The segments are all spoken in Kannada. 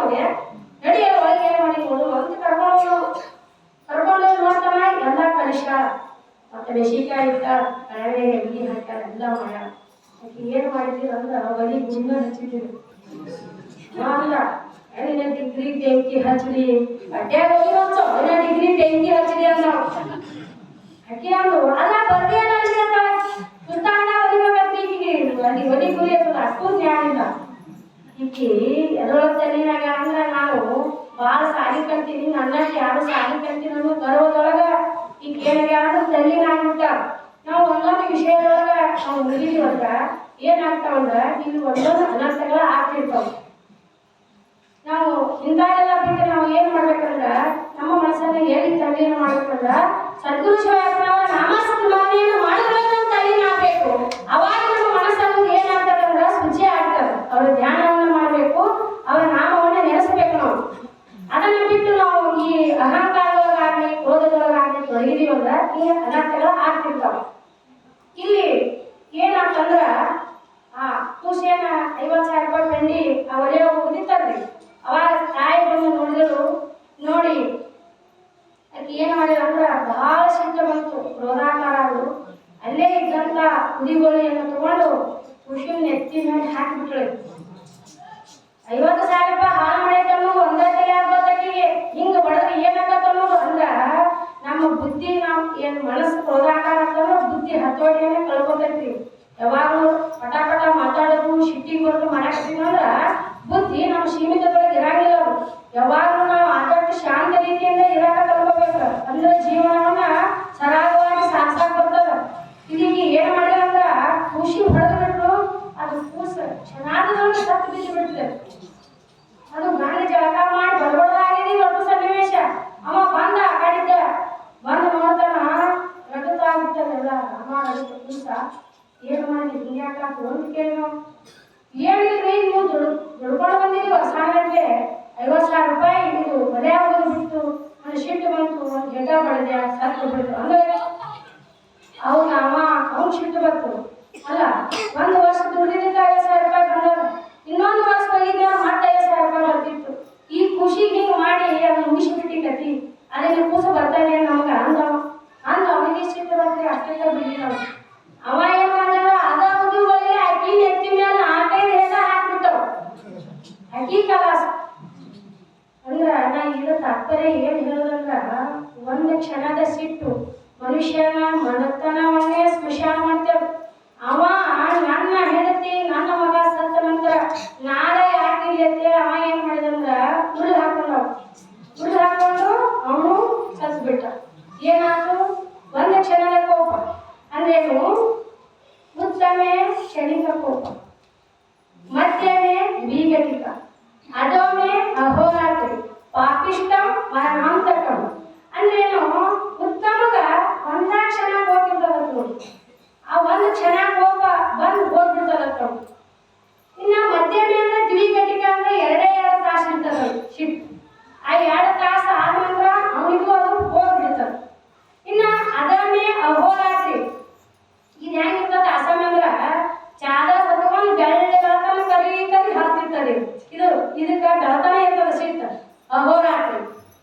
ಅವ್ರಿಗೆ ನಡಿ ಒಳಗೆ ಏನು ಮಾಡಿ ನೋಡು ಅಂತ ಕರ್ಕೊಂಡು ನೋಡ್ತಾನ ಎಲ್ಲ ಕಲಿಶ ಮತ್ತೆ ಮೆಣಸಿನ್ಕಾಯಿ ಇಟ್ಟ ಕಳವೆ ಎಣ್ಣೆ ಹಾಕ್ಯಾರ ಎಲ್ಲ ಮಾಡ್ಯಾರ. ಏನು ಮಾಡಿದ್ದೀರ ಅಂದ್ರೆ ಒಲಿ ಗುಂಡ ಹಚ್ಚಿದ್ದೀರಿ ಅಲ್ಲ ಏನಿನ ಡಿಗ್ರಿ ಬೆಂಕಿ ಹಚ್ಚಲಿ ಅಡ್ಯಾಗ ಹೋಗಿ ಡಿಗ್ರಿ ಬೆಂಕಿ ಹಚ್ಚಲಿ ಅಂತ ಅಕ್ಕಿ ಅಂದ್ರು ಅಲ್ಲ ಬರ್ದಿ ಅಂತ ಸುತ್ತಾಂಡ ಹೊಲಿಬೇಕಂತ ಈಗಿಗೆ ಅಲ್ಲಿ ಹೊಲಿ ಗುರಿ ಅಂತದ ಅಷ್ಟು ಜ್ಞಾನ ಇಲ್ಲ ಈಕಿ ಎದೊಳಗೆ ತಲೆನಾಗ ಅಂದ್ರೆ ನಾನು ಭಾಳ ಸಾಲಿ ಕಲ್ತೀನಿ ನನ್ನಷ್ಟು ಯಾರು ಸಾಲಿ ಕಲ್ತೀನಿ ಅನ್ನೋ ಗರ್ವದೊಳಗ ಈಗ ಏನಾಗ್ಯಾರ ಅಂದ್ರೆ ತಲೆನಾಗ್ಬಿಟ್ಟ. ನಾವು ಒಂದೊಂದು ವಿಷಯದೊಳಗ ನಾವು ಮುಗಿದೀವಂದ್ರ ಏನಾಗ್ತಾವಂದ್ರ ಇಲ್ಲಿ ಒಂದೊಂದು ಅನರ್ಥಗಳ ಆಗ್ತಿರ್ತಾವ. ನಾವು ಇಂಥವೆಲ್ಲ ಬಿಟ್ಟು ನಾವು ಏನ್ ಮಾಡ್ಬೇಕಂದ್ರ ನಮ್ಮ ಮನಸ್ಸನ್ನ ಎಲ್ಲಿ ತಲೆಯನ್ನು ಮಾಡ್ಬೇಕಂದ್ರ ಸದ್ಗುರು ಶಿವನ ನಾಮಸ್ಮರಣೆಯನ್ನು ಮಾಡೋದ್ರಿಂದ ತಲೆನ ಆಗ್ಬೇಕು. ಅವಾಗ ನಮ್ಮ ಮನಸ್ಸನ್ನು ಏನಾಗ್ತದಂದ್ರ ಶುಚಿ ಆಗ್ತದ. ಅವ್ರ ಧ್ಯಾನವನ್ನ ಮಾಡ್ಬೇಕು, ಅವರ ನಾಮವನ್ನ ನೆನೆಸಬೇಕು. ನಾವು ಅದನ್ನ ಬಿಟ್ಟು ನಾವು ಈ ಅಹಂಕಾರದೊಳಗಾಗ್ಲಿ ಕ್ರೋಧದೊಳಗಾಗ್ಲಿ ತೊಡಗಿದೀವಂದ್ರ ಈ ಅನರ್ಥಗಳು ಆಗ್ತಿರ್ತಾವ. ಇಲ್ಲಿ ಏನಾಗ್ತಂದ್ರ ಆ ಖುಷಿಯನ್ನ 50,000 ರೂಪಾಯಿ ಪೆಂಡಿ ಅವರೇ ಉದಿತಾರ್ರಿ. ಅವಾಗ ತಾಯಿ ಬಂದು ನೋಡಿದ್ರು. ನೋಡಿ ಅದಕ್ಕೆ ಏನು ಮಾಡಿದ್ರು ಅಂದ್ರೆ ಬಹಳ ಸಿಟ್ಟು ಬಂತು, ಕ್ರೋಧಾಕಾರ ಆದ್ರು. ಅಲ್ಲೇ ಇದ್ದಂತ ಉದಿಗೋಳಿಯನ್ನು ತಗೊಂಡು ಖುಷಿನ ನೆತ್ತಿ ಮೇಲೆ ಹಾಕಿಬಿಟ್ಳು. 50,000 ರೂಪಾಯಿ ಹಾಳು ಮಾಡೈತನ್ನು ಒಂದೇ ತಲೆ ಆಗೋತಕ್ಕಿಗೆ ಹಿಂಗ ಹೊಡೆದ್ರೆ ಏನಾಗತ್ತ ಅನ್ನೋದು ಅಂದ್ರ ನಮ್ಮ ಬುದ್ಧಿ ನಾವು ಏನ್ ಮನಸ್ಸು ಕ್ರೋಧಾಕಾರ ಅಂತಂದ್ರೆ ಬುದ್ಧಿ ಹತೋಟಿಯನ್ನ ಕಳ್ಕೊತೈತಿ. ಯಾವಾಗಲೂ ಪಟ ಮಾತಾಡೋದು ಸಿಟ್ಟಿಗೆ ಬರೋದು ಮಾಡಾಕತ್ತೀವಂದ್ರ ಬುದ್ಧಿ ನಮ್ಮ ಸೀಮಿತದೊಳಗೆ ಇರಂಗಿಲ್ಲ. ಯಾವಾಗಲೂ ನಾವು ಆದಷ್ಟು ಶಾಂತ ರೀತಿಯಿಂದ ಇರಾಕ ಕಲ್ಕೋಬೇಕು. ಅಂದ್ರೆ ಜೀವನವನ್ನ ಸರಾಗವಾಗಿ ಸಾಗ್ಸಾಕ್ ಬರ್ತದ. ಇದೀಗ ಏನ್ ಮಾಡಿರಂದ್ರ ಖುಷಿ ಹೊಡೆದು ಬಿಟ್ಟು ಅದು ಕೂಸ ಚೆನ್ನಾಗಿ ಸತ್ತು ಬಿದ್ದು ಬಿಡ್ತದೆ. ಅದು ಗಂಡ ಜಳಕ ಮಾಡಿ ಬಡಬಡದಾಗಿದೆ ದೊಡ್ಡ ಸನ್ನಿವೇಶ. ಅವ ಬಂದ ಕಡಿದ್ದ ಬಂದು ನೋಡ್ತಾನ ರಗತಾಗ್ಬಿಟ್ಟದೆಲ್ಲ. ಅಮ್ಮ ಕೂಸ ಏನು ಮಾಡಿ ಹಿಂಗ್ಯಾಕಾತು ಅಂತ ಕೇಳಿ ನಾವು ಏನಿಲ್ರಿ ನೀವು ದುಡ್ಕೊಂಡು ಬಂದಿದ್ದೀವಿ ಸಾಗಂತೆ 50,000 ರೂಪಾಯಿ ಇದು ಮನೆ ಆಗೋದು ಬಿಟ್ಟು ಒಂದು ಸಿಟ್ಟು ಬಂತು, ಒಂದು ಹೆಗ ಬಳಿದೆ ಸತ್ತು ಬಿಡ್ತು ಅಂದ್ರೆ ಅವಾಗ ಅವ್ನು ಸಿಟ್ಟು ಬಂತು. ಅಲ್ಲ ಒಂದು ವರ್ಷ ದುಡಿದಿದ್ದ 50,000 ರೂಪಾಯಿ ಬಂದದ, ಇನ್ನೊಂದು ವರ್ಷ ಹೋಗಿದ್ದೆ ಮತ್ತೆ 50,000 ರೂಪಾಯಿ ಬರ್ತಿತ್ತು. ಈ ಖುಷಿಗೆ ಹಿಂಗೆ ಮಾಡಿ ಅದನ್ನ ಮುಗಿಸಿಬಿಟ್ಟಿಕತಿ. ಅದನ್ನ ಕೂಸ ಬರ್ತಾನೆ ನಮ್ಗೆ ಅಂದ ಅವನಿಗೆ ಸಿಟ್ಟು ಬರ್ತೀವಿ ಅಷ್ಟೇ ಬಿಡಿ. ನಾವು ಅವ ಏನ್ ಮಾಡ್ಯಾರ ಅದ ಉದ್ಯೋಗಗಳಿಗೆ ಅಕ್ಕಿ ನೆತ್ತಿ ಮೇಲೆ 4-5 ಹೆಗ ಹಾಕ್ಬಿಟ್ಟವ. ಅಕ್ಕಿ ಕಲಾಸ ಅಂದ್ರ ನಾ ಇದ್ರ ತಾತ್ಪರ್ಯ ಏನ್ ಹೇಳೋದಂದ್ರ ಒಂದು ಕ್ಷಣದ ಸಿಟ್ಟು ಮನುಷ್ಯನ ಮನತನವನ್ನೇ ಸ್ಮಶಾನ ಮಾಡ್ತೇವೆ. ಅವ ನನ್ನ ಹೆಂಡತಿ ನನ್ನ ಮಗ ಸತ್ತ ನಂತರ ನಾಳೆ ಯಾಕಿಲ್ಲತ್ತೆ ಅವ ಏನ್ ಮಾಡಿದಂದ್ರ ಮುಳ್ಳು ಹಾಕೊಂಡು ಅವನು ಸತ್ಬಿಟ್ಟ. ಏನಾಯ್ತು? ಒಂದು ಕ್ಷಣದ ಕೋಪ ಅಂದ್ರೇನು? ಉತ್ತಮೆ ಕ್ಷಣಿಕ ಕೋಪ, ಮಧ್ಯಮೆ ವಿಘಟಿಕ, ಅಧೋಮೆ ಅಹೋರಾತ್ರಿ, ಪಾಪಿಷ್ಟಂ ಮರಣಾಂತಕಂ. ಅಂದ್ರೇನು? ಉತ್ತಮಗ ಒಂದ ಕ್ಷಣ ಹೋಗಿರ್ತದ ನೋಡಿ, ಆ ಒಂದು ಕ್ಷಣ ಕೋಪ ಬಂದು ಹೋಗ್ಬಿಡ್ತದ. ಇನ್ನ ಮಧ್ಯಮೆ ಅಂದ್ರೆ ದ್ವಿಘಟಿಕ ಅಂದ್ರೆ 2 ತಾಸು ಇರ್ತದ ಶಿಫ್ಟ್. ಆ 2 ತಾಸು ಆದ ನಂತರ ಅವನಿಗೂ ಅದು ಹೋಗ್ಬಿಡ್ತದ. ಇನ್ನ ಅಧೋಮೆ ಅಹೋರಾತ್ರಿ ಇದು ಹೆಂಗಿರ್ತದ? ಅಸಮ ಅಂದ್ರ ಚಾದರ್ ಹೊತ್ಕೊಂಡು ಬೆಳತನ ಕರಿ ಹಾಕ್ತಿರ್ತದೆ. ಇದಕ್ಕ ಬೆಳತನ ಇರ್ತದ ಸಿಟ್ಟು ಅಹೋರಾತ್ರಿ.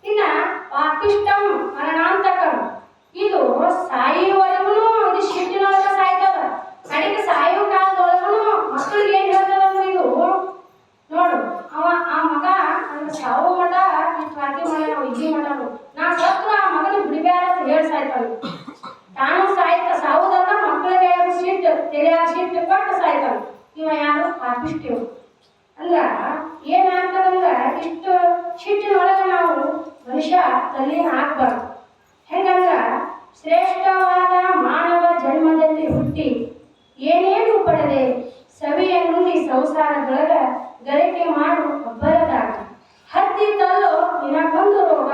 ಇನ್ನ ಪಾಪಿಷ್ಟಂ ಮರಣಾಂತಕಂ ಇದು ಸಾಯುವವರೆಗೂ ಇದು ಸಿಟ್ಟಿನೊಳಗ ಸಾಯ್ತದ. ಕಡೆಗೆ ಸಾಯುವ ಕಾಲದೊಳಗೂ ಮಕ್ಕಳಿಗೆ ಏನ್ ಹೇಳ್ತದ ಅಂದ್ರೆ ಇದು ನೋಡು ಆ ಮಗ ನನ್ನ ಸಾವು ಮಠ ಇಷ್ಟು ರಾತ್ರಿ ಮನೆ ನಾವು ಇಜ್ಜಿ ಮಠನು ನಾ ಸತ್ರು ಆ ಮಗನ ಬಿಡಬ್ಯಾಡ ಅಂತ ಹೇಳಿ ಸಾಯ್ತಾನ. ತಾನು ಸಾವುದಲ್ಲ ಮಕ್ಕಳಿಗೆ ಸಿಟ್ಟು ತೆರೆಯಾಗ ಸಿಟ್ಟು ಕೊಟ್ಟು ಸಾಯ್ತಾನ. ಇವ ಯಾರು? ಪಾಪಿಷ್ಟಿವ್. ಅಂದ್ರ ಏನಾಗ್ತದಂದ್ರ ಇಷ್ಟು ಸಿಟ್ಟಿನೊಳಗೆ ನಾವು ಮನುಷ್ಯ ತಲೆನ ಹಾಕ್ಬಾರ್ದು. ಹೆಂಗಂದ್ರ ಶ್ರೇಷ್ಠವಾದ ಮಾನವ ಜನ್ಮದಲ್ಲಿ ಹುಟ್ಟಿ ಏನೇನು ಪಡೆದೆ ಸವಿಯ ನುಂಡಿ ಸಂಸಾರದೊಳಗ ಗರಿಕೆ ಮಾಡು ಅಬ್ಬರದಾಗ ಹತ್ತಿದ್ದಲ್ಲೋ ನಿನಗೊಂದು ರೋಗ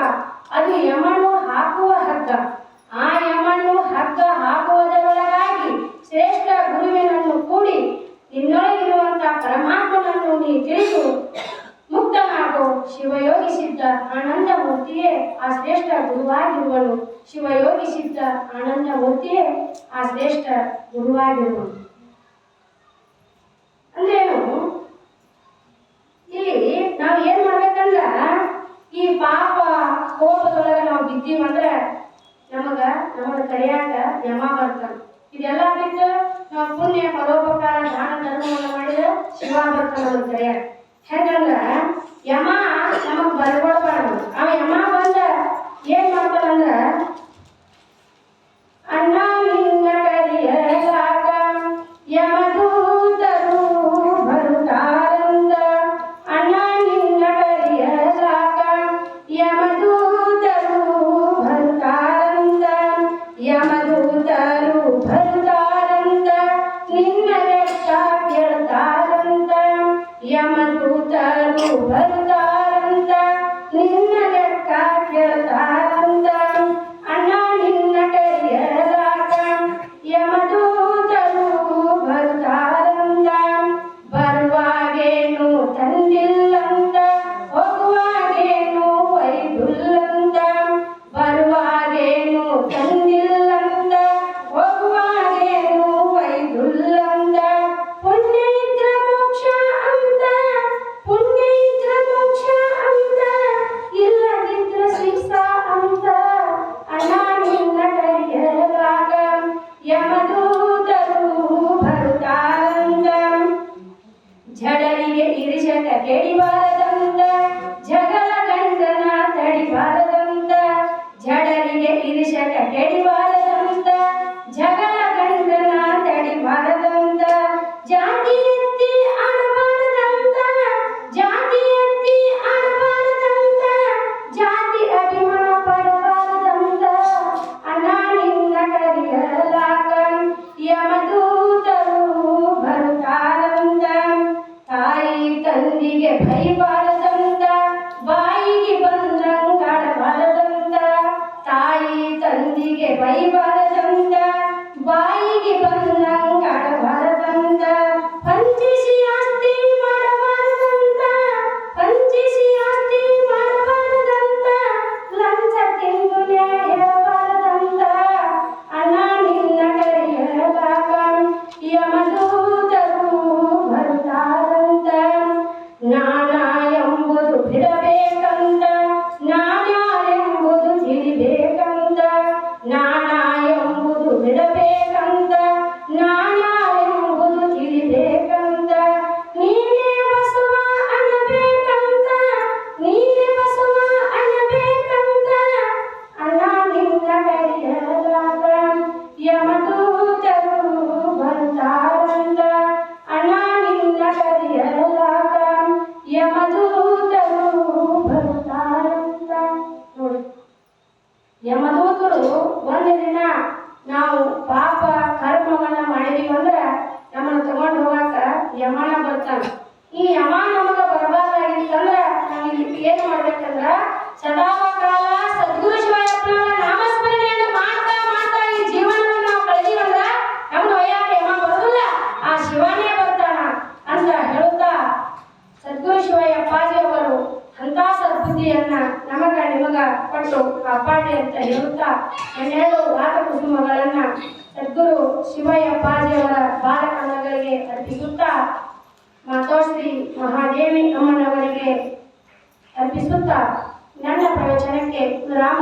ಅದು ಯಮನು ಹಾಕುವ ಹಗ್ಗ. ಆ ಯಮನು ಹಗ್ಗ ಹಾಕುವುದರೊಳಗಾಗಿ ಶ್ರೇಷ್ಠ ಗುರುವಿನನ್ನು ಕೂಡಿ ನಿನ್ನೊಳಗಿರುವಂತ ಪರಮಾತ್ಮನನ್ನು ನೀ ತಿಳಿದು ಮುಕ್ತನಾಗೋ. ಶಿವಯೋಗಿ ಸಿದ್ಧ ಆನಂದ ಮೂರ್ತಿಯೇ ಆ ಶ್ರೇಷ್ಠ ಗುರುವಾಗಿರುವನು. ಶಿವಯೋಗಿ ಸಿದ್ಧ ಆನಂದ ಮೂರ್ತಿಯೇ ಆ ಶ್ರೇಷ್ಠ ಗುರುವಾಗಿರುವನು. ಅಂದ್ರೇನು? ಇಲ್ಲಿ ನಾವು ಏನ್ ಮಾಡ್ಬೇಕಂದ್ರ ಈ ಪಾಪ ಕೋಪದೊಳಗ ನಾವು ಬಿದ್ದೀವಂದ್ರೆ ನಮ್ಮನ್ನ ಕರೆಯಾಕ ಯಮ ಬರ್ತಾನ. ಇದೆಲ್ಲ ಬಿಟ್ಟು ನಾವು ಪುಣ್ಯ ಪರೋಪಕಾರ ದಾನ ಧರ್ಮವನ್ನು ಮಾಡಿದ್ರೆ ಶಿವ ಬರ್ತಾನ ನಮ್ಮನ್ನ ಕರೆಯಾಕ. ಹೆಂಗಂದ್ರ ಯಮ ನಮಗ್ ಬರ್ಕೊಳ್ಬಾರ್ದು. ಅವ ಯಮ ಬಂದ ಏನ್ ಮಾಡ್ತಾನಂದ್ರ ಅಣ್ಣ ನಿನ್ನ ಕರೆಯಲಾಗ ಯಮದೂತರು ಬರುತ್ತಾರಂತ. ಅಣ್ಣ ನಿನ್ನ ಕರೆಯಲಾಗ ಯಮದೂತರು ಬರುತ್ತಾರಂತ. ಯಮದೂತರು ಬರುತ್ತಾರಂತ ನಿನ್ನ ಲೆಕ್ಕ ಕೇಳ್ತಾರಂತ. ಯಮದೂತರು ಬರುತ್ತಾರಂತ ನಿನ್ನ ಲೆಕ್ಕ ಕೇಳ್ತಾರಂತ. ಅಣ್ಣ ನಿನ್ನ ಕರೆಯಲಾಗ ಯಮದೂತರು ಬರುತ್ತಾರಂತ. ಬರುವಾಗೇನು ತಂದಿಲ್ಲಂತ ಹೋಗುವಾಗೇನು ಒಯ್ದುಲ್ಲಂತ. ಬರುವಾಗೇನು ತಂದಿಲ್ಲಂತ ಹೋಗುವಾಗೇನು ಒಯ್ದುಲ್ಲಂತ. ಪುಣ್ಯ ಇದ್ರ ಮೋಕ್ಷ ಅಂತ, ಪುಣ್ಯ ಇದ್ರ ಮೋಕ್ಷ ಅಂತ, ಇಲ್ಲದಿದ್ರ ಶಿಕ್ಷಾ ಅಂತ. ಅಣ್ಣ ನಿನ್ನ ಕರೆಯಲಾಗ ಯಮದೂತರು ಬರುತ್ತಾರಂತ. ಜಡರಿಗೆ ಇರಿಸಕ ಕೆಡಿಬಾರದಂತ, ಜಗಳ ಗಂಡನ ತಡಿಬಾರದಂತ. ಜಡರಿಗೆ ಇರಿಸಕ ಕೆಡಿಬಾರದಂತ, ಜಗಳ ಗಂಡನ ತಡಿಬಾರದಂತ. ಜಾತಿ ಎತ್ತಿ ಆಡಬಾರದಂತ, ಜಾತಿ ಎತ್ತಿ ಆಡಬಾರದಂತ. ಜಾತಿ ಅಭಿಮಾನ ಪಡಬಾರದಂತ. ಅಣ್ಣ ನಿನ್ನ ಕರೆಯಲಾಗ ಯಮದೂತರು ಬರುತ್ತಾರಂತ. ತಾಯಿ ತಂದಿಗೆ ಬೈಬಾರದಂತ, ಬಾಯಿಗೆ ಬಂದಂಗಾಡಬಾರದಂತ. ತಾಯಿ ತಂದಿಗೆ ಬೈಬಾರದಂತ, ಬಾಯಿಗೆ ಬಂದಂಗಾಡಬಾರದಂತ. ಪಂಚಿಸಿ ಆಸ್ತಿ ಮಾಡಬಾರದಂತ, ಪಂಚಿಸಿ ಆಸ್ತಿ ಮಾಡಬಾರದಂತ. ಲಂಚ ತಿಂದು ನ್ಯಾಯ ಹೇಳಬಾರದಂತ. ಅಣ್ಣ ನಿನ್ನ ಕರೆಯಲಾಗ ಯಮದೂತರು ಬರುತ್ತಾರಂತ. ನಾಣ ಎಂಬುದು ಬಿಡಬೇಕಂತ, ನಾಣ್ಯಾರೆಂಬುದು ತಿಳಿಬೇಕಂತ. ನಾಣ ಎಂಬುದು ಬಿಡಬೇಕಂತ, ನಾಣ್ಯಾರೆಂಬುದು ತಿಳಿಬೇಕಂತ. ನೀನೇ ಬಸವ ಅನ್ನಬೇಕಂತ, ನೀನೇ ಬಸವ ಅನ್ನಬೇಕಂತ. ಅಣ್ಣ ನಿನ್ನ ಕರೆಯಲಾಗ ಯಮದೂತರು ಬರುತ್ತಾರಂತ. ಅಣ್ಣ ನಿನ್ನ ಕರೆಯಲಾಗ ಯಮದೂತರು ಬರುತ್ತಾರಂತ. ನೋಡಿ, ಯಮದೂತರು ಒಂದು ದಿನ ನಾವು ಪಾಪ ಕರ್ಮವನ್ನ ಮಾಡಿದೀವಿ ಅಂದ್ರೆ ನಮ್ಮನ್ನ ತಗೊಂಡು ಹೋಗಾಕ ಯಮನ ಬರ್ತಾನ. ಈ ಯಮ ನಮಗ ಬರಬಾರ್ದಾಗಿತ್ತಂದ್ರ ನಾವು ಇಲ್ಲಿ ಏನ್ ಮಾಡ್ಬೇಕಂದ್ರ ಸದಾಕಾಲ ಸದ್ಗುರು ಶಿವಯಪ್ಪನವರ ನಾಮಸ್ಮರಣೆಯನ್ನು ಮಾಡ್ತಾ ಮಾಡ್ತಾ ಈ ಜೀವನವನ್ನು ನಾವು ಕಳೆದೀವಂದ್ರ ನಮ್ಗೆ ಒಯ್ಯಾಕ ಯಮ ಬರೋದಿಲ್ಲ, ಆ ಶಿವನೇ ಬರ್ತಾನ ಅಂತ ಹೇಳುತ್ತಾ ಸದ್ಗುರು ಶಿವಯ್ಯಪ್ಪಾಜಿ ಅವರು ಅಂತ ಸದ್ಬುದ್ಧಿಯನ್ನ ನಮಗ ನಿಮಗ ಕೊಟ್ಟು ಕಾಪಾಡಿ ಅಂತ ಹೇಳುತ್ತಾ ನನ್ನೆರಡು ವಾತ ಕುಸುಮಗಳನ್ನ ಸದ್ಗುರು ಶಿವಯ್ಯಪ್ಪಾಜಿಯವರ ಬಾಲಕಂದಗಳಿಗೆ ಅರ್ಪಿಸುತ್ತಾ ಮಾತೋಶ್ರೀ ಮಹಾದೇವಿ ಅಮ್ಮನವರಿಗೆ ಅರ್ಪಿಸುತ್ತಾ ನನ್ನ ಪ್ರವಚನಕ್ಕೆ ರಾಮ